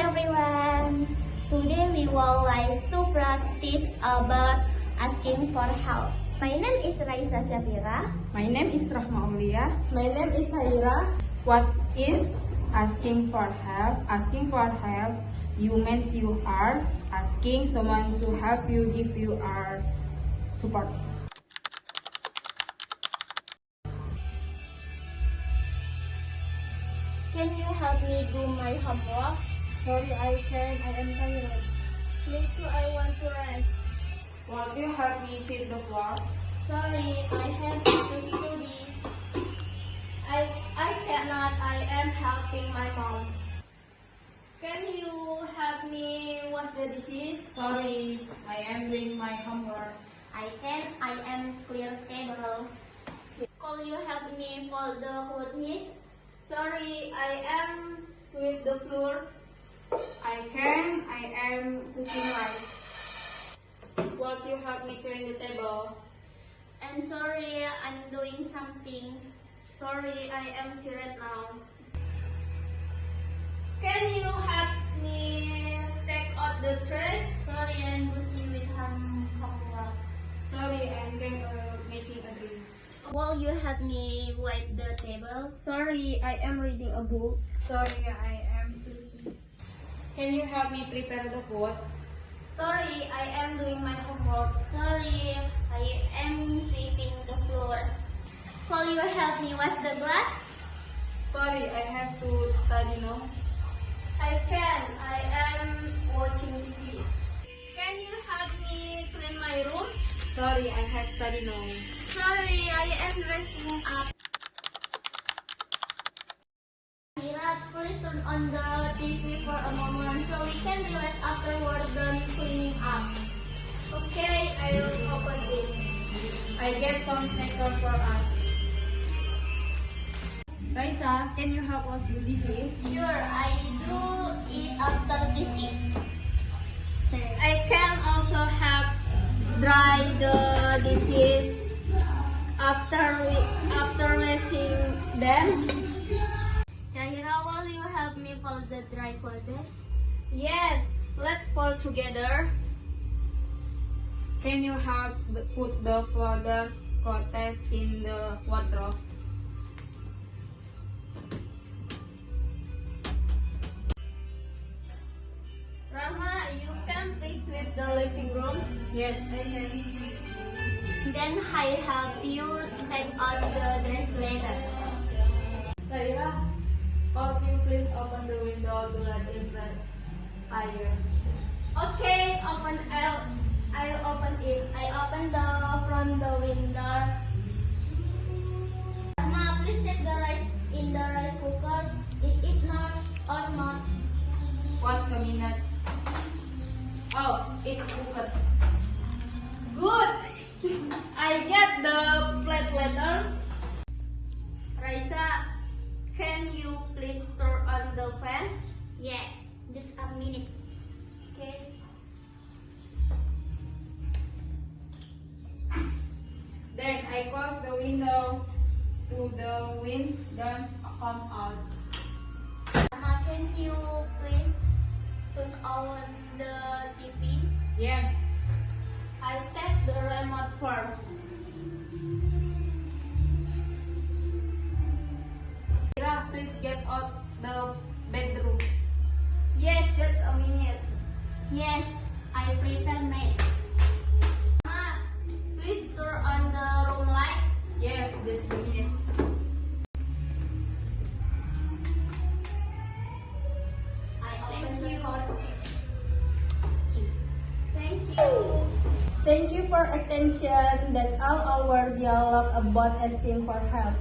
everyone! Today we would like to practice about asking for help. My name is Raisa Syafira. My name is Rahma Aulia. My name is Haira. What is asking for help? Asking for help, you means you are asking someone to help you if you are support. Can you help me do my homework? Sorry, I can't. I am tired. Me too, I want to rest. Will you help me sweep the floor? Sorry, I have to study. I cannot. I am helping my mom. Can you help me wash the dishes? Sorry, I am doing my homework. I can. I am clear table. Could you help me fold the clothes? Sorry, I am sweep the floor. I can. I am cooking rice. Will you help me clean the table? I'm sorry, I'm doing something. Sorry, I am tired now. Can you help me take out the trash? Sorry, I'm busy with homework. Sorry, I am making a drink. Will you help me wipe the table? Sorry, I am reading a book. Sorry, I am sleeping. Can you help me prepare the food? Sorry, I am doing my homework. Sorry, I am sweeping the floor. Will you help me wash the glass? Sorry, I have to study now. I can. I am watching TV. Can you help me clean my room? Sorry, I have study now. Sorry, I am dressing up. Mira, please turn on the TV for a moment so we can relax afterwards done cleaning up. Okay, I will open it. I get some snacks for us. Raisa, can you help us do this? Sure, I do it after this is. I can also help dry the dishes after washing them. Shahira, will you help me fold the dry clothes? Yes, let's fold together. Can you help put the folded clothes in the wardrobe? Rama, you can please sweep the living room. Yes, I can. Then I help you take out the dress later. Raira, could you please open the window to let in fresh air? Okay, I'll open it. I open the front the window. Rama, please check the rice in the rice cooker. Is it not or not? What minutes? Oh, it's cooked. Good. I get the plate later. Raisa, can you please turn on the fan? Yes, just a minute. Okay. Then I close the window to the wind don't come out. Mama, can you please turn on the TV? Yes. I take the remote first. Raira, please get out the bedroom. Yes, just a minute. Yes, I prepare mate. Mama, please turn on the room light. Yes, just a minute. I open the curtain. Thank you. Thank you for attention. That's all our dialogue about asking for help.